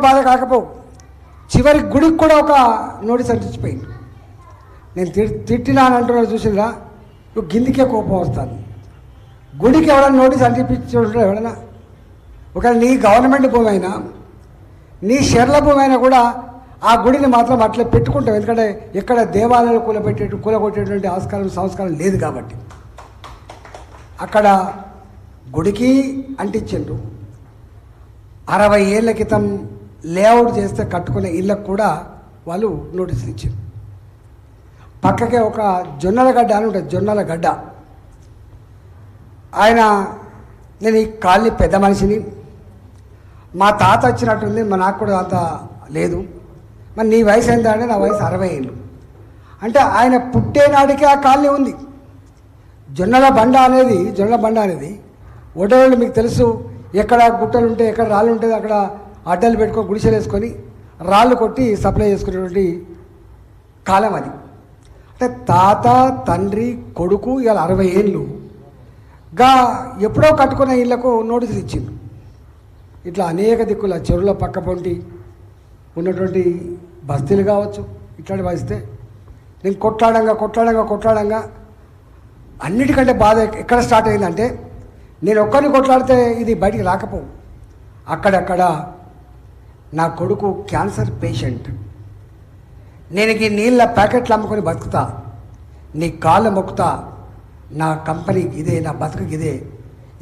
బాధ కాకపోవు, చివరి గుడికి కూడా ఒక నోటీస్ అంటించిపోయింది. నేను తిట్టినానంటున్నాడు చూసిరా, నువ్వు గిందికే కోపం వస్తాను. గుడికి ఎవరైనా నోటీస్ అంటించాడు ఎవడన్నా? ఒకవేళ నీ గవర్నమెంట్ భూమి అయినా నీ షేర్ల భూమి అయినా కూడా ఆ గుడిని మాత్రం అట్లా పెట్టుకుంటాం. ఎందుకంటే ఎక్కడ దేవాలయాలు కూలగొట్టేటువంటి ఆస్కారం సంస్కారం లేదు కాబట్టి అక్కడ గుడికి అంటించిండ్రు. 60 ఏళ్ల క్రితం లేఅవుట్ చేస్తే కట్టుకునే ఇళ్ళకు కూడా వాళ్ళు నోటీసులు ఇచ్చారు. పక్కకే ఒక జొన్నల గడ్డ అని ఉంటుంది, జొన్నల గడ్డ. ఆయన, నేను ఈ కాలనీ పెద్ద మనిషిని, మా తాత వచ్చినట్టుంది, నాకు కూడా అంత లేదు, మరి నీ వయసు ఎంత అంటే నా వయసు 60 ఏళ్ళు. అంటే ఆయన పుట్టేనాటికి ఆ కాలనీ ఉంది. జొన్నల బండ అనేది ఒడోళ్ళు మీకు తెలుసు, ఎక్కడ గుట్టలు ఉంటే ఎక్కడ రాళ్ళు ఉంటుంది అక్కడ అడ్డలు పెట్టుకొని గుడిసెలు వేసుకొని రాళ్ళు కొట్టి సప్లై చేసుకునేటువంటి కాలం అది. అంటే తాత తండ్రి కొడుకు ఇవాళ 60 ఏళ్ళు ఎప్పుడో కట్టుకున్న ఇళ్లకు నోటీసులు ఇచ్చిండు. ఇట్లా అనేక దిక్కుల చెరువుల పక్క పొంటి ఉన్నటువంటి బస్తీలు కావచ్చు, ఇట్లాంటి వస్తే నేను కొట్లాడంగా అన్నిటికంటే బాధ ఎక్కడ స్టార్ట్ అయిందంటే, నేను ఒక్కరిని కొట్లాడితే ఇది బయటికి రాకపోవు. అక్కడక్కడ నా కొడుకు క్యాన్సర్ పేషెంట్, నేను ఈ నీళ్ళ ప్యాకెట్లు అమ్ముకొని బతుకుతా, నీ కాళ్ళు మొక్కుతా, నా కంపెనీకి ఇదే, నా బతుకుకి ఇదే,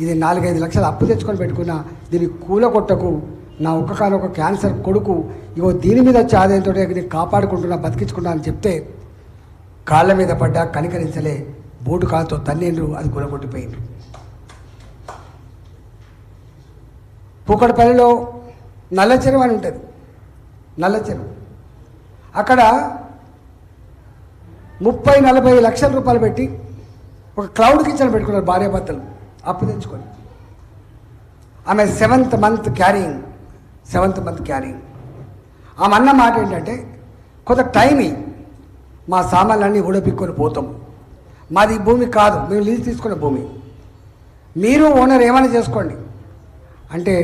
ఇది 4-5 లక్షలు అప్పు తెచ్చుకొని పెట్టుకున్నా, దీన్ని కూలగొట్టకు, నా ఒక్క క్యాన్సర్ కొడుకు, ఇగో దీని మీద వచ్చే ఆదాయంతో నేను కాపాడుకుంటున్నా, బతికించుకున్నా అని చెప్తే కాళ్ళ మీద పడ్డా, కనికరించలే, బూటు కాలుతో తన్నేండ్రు, అది కూలగొట్టిపోయిండ్రు. పూకడపల్లిలో నల్ల చెరువు అని ఉంటుంది, నల్ల చెరువు. అక్కడ 30-40 లక్షల రూపాయలు పెట్టి ఒక క్లౌడ్ కిచెన్ పెట్టుకున్నారు భార్యాభర్తలు అప్పు తెచ్చుకొని. ఆమె 7th మంత్ క్యారింగ్. ఆమె అన్న మాట ఏంటంటే, కొంత టైం మా సామాన్లన్నీ ఊడపిక్కొని పోతాం, మాది భూమి కాదు, మేము లీజు తీసుకునే భూమి, మీరు ఓనర్ ఏమైనా చేసుకోండి అంటే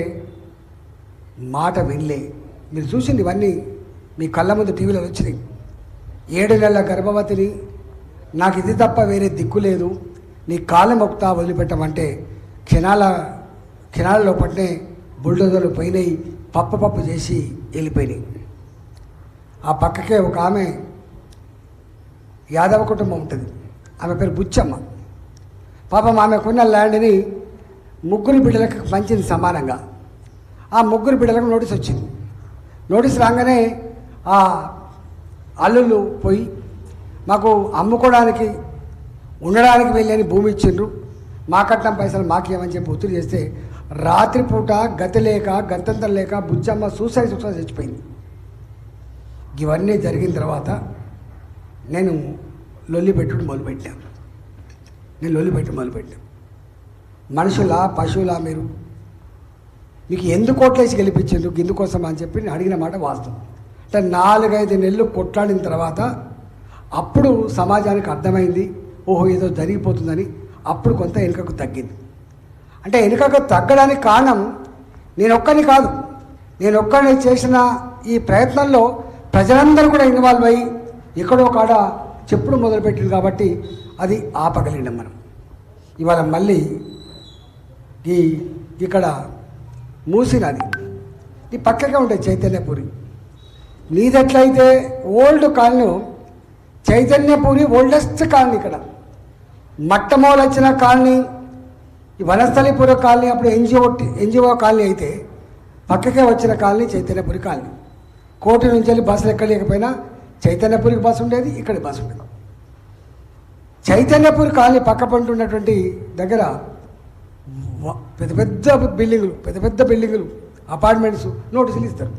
మాట వినలే. మీరు చూసింది ఇవన్నీ మీ కళ్ళ ముందు టీవీలో వచ్చినాయి. 7 నెలల గర్భవతిని, నాకు ఇది తప్ప వేరే దిక్కు లేదు, నీ కాళ్ళ మొక్తా వదిలిపెట్టమంటే క్షణాలలో పట్టే బుల్డోజర్లు పోయినాయి, పప్పు చేసి వెళ్ళిపోయినాయి. ఆ పక్కకే ఒక ఆమె యాదవ కుటుంబం ఉంటుంది, ఆమె పేరు బుచ్చమ్మ. పాపం ఆమెకున్న ల్యాండ్ని 3 బిడ్డలకు పంచింది సమానంగా. ఆ 3 బిడ్డలకు నోటీస్ వచ్చింది. నోటీస్ రాగానే ఆ అల్లుళ్ళు పోయి మాకు అమ్ముకోవడానికి ఉండడానికి వెళ్ళని భూమి ఇచ్చిండ్రు, మా కట్నం పైసలు మాకేమని చెప్పి ఒత్తిడి చేస్తే రాత్రిపూట గత్యంతరం లేక బుచ్చమ్మ సూసైడ్ చచ్చిపోయింది. ఇవన్నీ జరిగిన తర్వాత నేను లొల్లి పెట్టుడు మొదలుపెట్టాను. మనుషులా పశువులా మీకు ఎందుకు ఓట్లేసి గెలిపించిండ్రు, ఇందుకోసం అని చెప్పి నేను అడిగిన మాట వాస్తవం. అంటే 4-5 నెలలు కొట్లాడిన తర్వాత అప్పుడు సమాజానికి అర్థమైంది, ఓహో ఏదో జరిగిపోతుందని. అప్పుడు కొంత వెనుకకు తగ్గింది. అంటే వెనుకకు తగ్గడానికి కారణం నేను ఒక్కడిని చేసిన ఈ ప్రయత్నంలో ప్రజలందరూ కూడా ఇన్వాల్వ్ అయ్యి ఎక్కడో కాడ చెప్పుడు మొదలుపెట్టింది కాబట్టి అది ఆపగలిగినాం మనం. ఇవాళ మళ్ళీ ఇక్కడ మూసీ నది ఈ పక్కగా ఉంటాయి చైతన్యపురి. నీదెట్లయితే old colony, Chaitanyapuri oldest colony. ఇక్కడ మొట్టమొదలు వచ్చిన కాలనీ ఈ వనస్థలిపుర కాలనీ, అప్పుడు ఎన్జిఓ కాలనీ అయితే పక్కకే వచ్చిన కాలనీ చైతన్యపురి కాలనీ. కోటి నుంచి వెళ్ళి బస్సులు ఎక్కలేకపోయినా చైతన్యపురికి బస్సు ఉండేది, ఇక్కడ బస్సు ఉండేది. చైతన్యపురి కాలనీ పక్క పంట ఉన్నటువంటి దగ్గర పెద్ద పెద్ద బిల్డింగులు అపార్ట్మెంట్స్ నోటీసులు ఇస్తారు.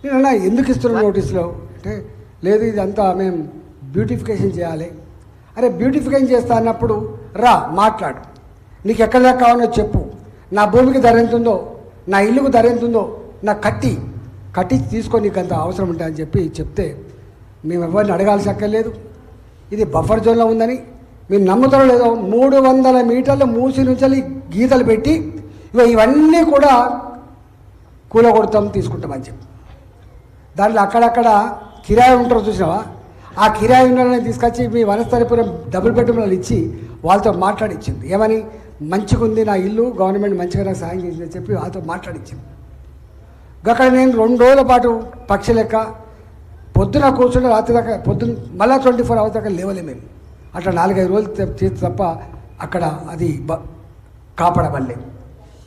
నేనన్నా ఎందుకు ఇస్తున్నారు నోటీసులో అంటే, లేదు ఇదంతా మేము బ్యూటిఫికేషన్ చేయాలి. అరే బ్యూటిఫికేషన్ చేస్తా అన్నప్పుడు రా మాట్లాడు, నీకు ఎక్కడ దాకా కావాలో చెప్పు, నా భూమికి ధర ఎంత ఉందో, నా ఇల్లుకు ధర ఎంత ఉందో, నా కట్టి తీసుకొని నీకు అంత అవసరం ఉంటాయని చెప్తే మేము ఎవరిని అడగాల్సి అక్కర్లేదు. ఇది బఫర్ జోన్లో ఉందని మీరు నమ్ముతారో లేదో 300 మీటర్ల మూసి నుంచి గీతలు పెట్టి ఇవన్నీ కూడా కూలగొడతాం తీసుకుంటామని చెప్పి దాంట్లో అక్కడక్కడ కిరాయి ఉంటారో చూసినావా ఆ కిరాయి ఉన్న తీసుకొచ్చి మీ వనస్థలిపురం డబుల్ బెడ్రూమ్లలో ఇచ్చి వాళ్ళతో మాట్లాడిచ్చింది ఏమని మంచిగా ఉంది నా ఇల్లు గవర్నమెంట్ మంచిగా నాకు సాయం చేసిందని చెప్పి వాళ్ళతో మాట్లాడిచ్చింది అక్కడ నేను 2 రోజుల పాటు పక్షి లెక్క పొద్దున కూర్చుంటే రాత్రి దాకా పొద్దున్న మళ్ళీ 24 hours దాకా లేవలే మేము అట్లా 4-5 రోజులు చేసి తప్ప అక్కడ అది కాపాడబడలే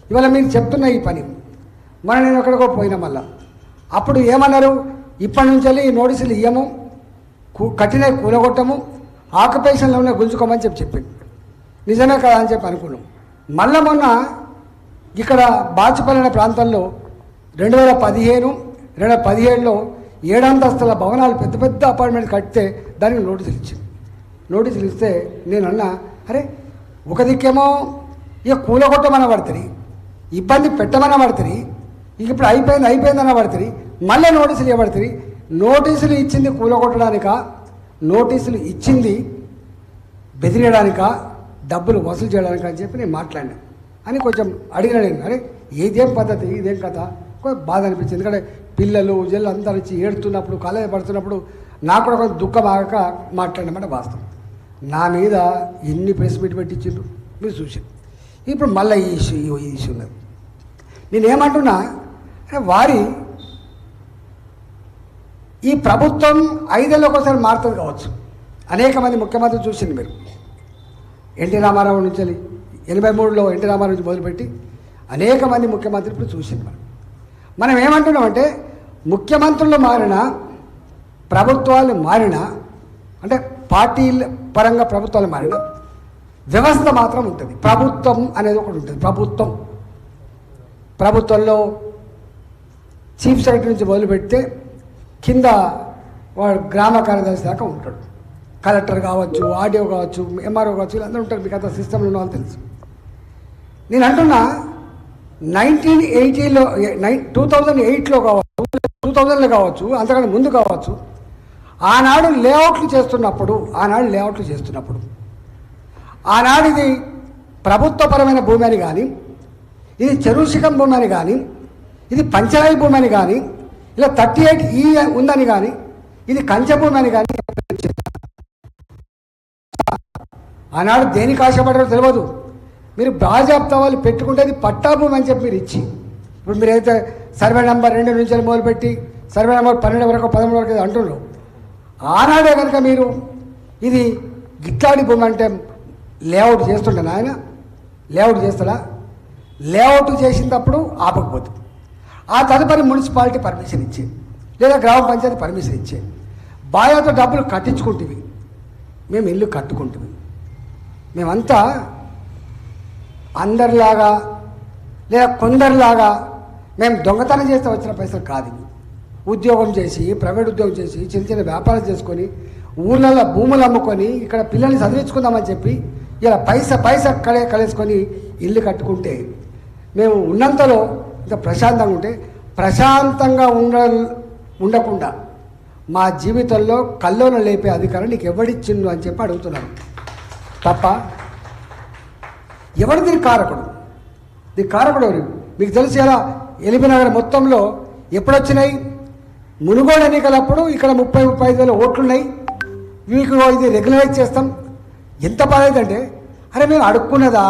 ఇవాళ మీరు చెప్తున్న ఈ పని నేను ఎక్కడికో పోయినా మళ్ళా అప్పుడు ఏమన్నారు ఇప్పటి నుంచి వెళ్ళి నోటీసులు ఇయ్యము కట్టిన కూలగొట్టము ఆక్యుపేషన్లోనే గుంజుకోమని చెప్పింది నిజమే కదా అని చెప్పి అనుకున్నాం మళ్ళీ మొన్న ఇక్కడ బాచుపల్లి అనే ప్రాంతంలో 2017లో 7 అంతస్తుల భవనాలు పెద్ద పెద్ద అపార్ట్మెంట్ కడితే దానికి నోటీసులు ఇస్తే నేను అన్నా అరే ఒక దిక్కేమో ఇక కూలగొట్టమని పడుతుంది ఇబ్బంది పెట్టమని పడుతుంది ఇక ఇప్పుడు అయిపోయిందన్న పడుతుంది మళ్ళీ నోటీసులు ఇవ్వబడుతుంది నోటీసులు ఇచ్చింది కూలగొట్టడానికా నోటీసులు ఇచ్చింది బెదిరియడానికా డబ్బులు వసూలు చేయడానికి అని చెప్పి నేను మాట్లాడినా అని కొంచెం అడిగిన నేను అరే ఇదేం పద్ధతి ఇదేం కథ కొంచెం బాధ అనిపించింది ఎందుకంటే పిల్లలు జల్లు అందరూ వచ్చి ఏడుతున్నప్పుడు కాలేజీ పడుతున్నప్పుడు నాకు కూడా కొంచెం దుఃఖం ఆగక మాట్లాడినమాట వాస్తవం నా మీద ఎన్ని ప్రెస్ మీట్ పెట్టించిండ్రు మీరు చూసారు ఇప్పుడు మళ్ళీ ఈ ఇష్యూ ఉన్నది నేనేమంటున్నా వారి ఈ ప్రభుత్వం 5 ఏళ్ళకి ఒకసారి మారుతుంది కావచ్చు అనేక మంది ముఖ్యమంత్రులు చూసింది మీరు ఎన్టీ రామారావు నుంచి 83లో ఎన్టీ రామారావు నుంచి మొదలుపెట్టి అనేక మంది ముఖ్యమంత్రులు ఇప్పుడు చూసింది మనం ఏమంటున్నామంటే ముఖ్యమంత్రులు మారినా ప్రభుత్వాలు మారినా అంటే పార్టీల పరంగా ప్రభుత్వాలు మారినా వ్యవస్థ మాత్రం ఉంటుంది ప్రభుత్వం అనేది ఒకటి ఉంటుంది ప్రభుత్వంలో చీఫ్ సెక్రటరీ నుంచి మొదలుపెడితే కింద వాడు గ్రామ కార్యదర్శి దాకా ఉంటాడు కలెక్టర్ కావచ్చు ఆర్డీఓ కావచ్చు ఎంఆర్ఓ కావచ్చు వీళ్ళందరూ ఉంటారు మీకు అంత సిస్టంలో ఉన్న వాళ్ళు తెలుసు నేను అంటున్నా 2008లో కావచ్చు 2000లో కావచ్చు అంతకన్నా ముందు కావచ్చు ఆనాడు లేఅవుట్లు చేస్తున్నప్పుడు ఆనాడు ఇది ప్రభుత్వపరమైన భూమి అని కానీ ఇది చెరువుశిఖం భూమి అని కానీ ఇది పంచాయతీ భూమి అని కానీ ఇలా 38E ఉందని కానీ ఇది కంచె భూమి అని కానీ ఆనాడు దేనికి ఆశపడారో తెలియదు మీరు బాజాప్తా వాళ్ళు పెట్టుకుంటే అది పట్టా భూమి అని చెప్పి మీరు ఇచ్చి ఇప్పుడు మీరు అయితే సర్వే నెంబర్ 2 నుంచి మొదలుపెట్టి సర్వే నెంబర్ 12 వరకు 13 వరకు అంటున్నారు ఆనాడే కనుక మీరు ఇది గిట్లాడి భూమి అంటే లేఅవుట్ చేస్తుంటాను ఆయన లేఅవుట్ చేస్తాడా లేఅవుట్ చేసినప్పుడు ఆపకపోతుంది ఆ తదుపరి మున్సిపాలిటీ పర్మిషన్ ఇచ్చే లేదా గ్రామ పంచాయతీ పర్మిషన్ ఇచ్చే బాయాతో డబ్బులు కట్టించుకుంటుంది మేము ఇల్లు కట్టుకుంటుంది మేమంతా అందరిలాగా లేదా కొందరిలాగా మేము దొంగతనం చేస్తే వచ్చిన పైసలు కాదు ఉద్యోగం చేసి ప్రైవేట్ ఉద్యోగం చేసి చిన్న చిన్న వ్యాపారం చేసుకొని ఊళ్ళల్లో భూములు అమ్ముకొని ఇక్కడ పిల్లల్ని చదివించుకుందామని చెప్పి ఇలా పైసా కలేసుకొని ఇల్లు కట్టుకుంటే మేము ఉన్నంతలో ఇంకా ప్రశాంతంగా ఉంటే ప్రశాంతంగా ఉండకుండా మా జీవితంలో కల్లోన లేపే అధికారం నీకు ఎవడిచ్చిండు అని చెప్పి అడుగుతున్నాను తప్ప ఎవరు దీనికి కారకుడు ఎవరు మీకు తెలిసి ఎలా ఎల్బీనగర్ మొత్తంలో ఎప్పుడొచ్చినాయి మునుగోడు ఎన్నికలప్పుడు ఇక్కడ 30-35 ఓట్లున్నాయి మీకు ఇది రెగ్యులరైజ్ చేస్తాం ఎంత బాధ అంటే అరే మేము అడుక్కున్నదా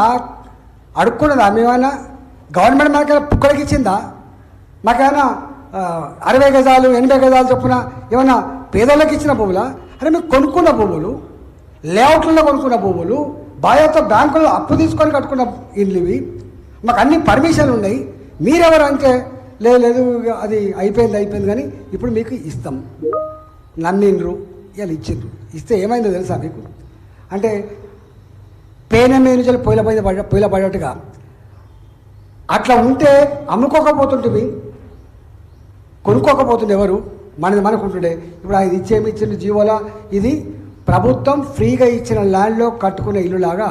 మేమైనా గవర్నమెంట్ మనకైనా పుక్కడికి ఇచ్చిందా మాకైనా 60 గజాలు 80 గజాలు చొప్పున ఏమన్నా పేదలకు ఇచ్చిన భూములా అరే మేము కొనుక్కున్న భూములు లేఅవుట్లలో కొనుక్కున్న భూములు బాధ్యత బ్యాంకులో అప్పు తీసుకొని కట్టుకున్న ఇల్లు ఇవి మాకు అన్ని పర్మిషన్లు ఉన్నాయి మీరెవరు అంటే లేదు అది అయిపోయింది కానీ ఇప్పుడు మీకు ఇస్తాం నమ్మిండ్రు ఇలా ఇచ్చిండ్రు ఇస్తే ఏమైందో తెలుసా మీకు అంటే పేన మీద నుంచి పొయ్యిల పడ్డట్టుగా అట్లా ఉంటే అమ్ముకోకపోతుంటివి కొనుక్కోకపోతుండే ఎవరు మనకుంటుండే ఇప్పుడు ఇది ఇచ్చేమి ఇచ్చిన జీవోలా ఇది ప్రభుత్వం ఫ్రీగా ఇచ్చిన ల్యాండ్లో కట్టుకునే ఇల్లులాగా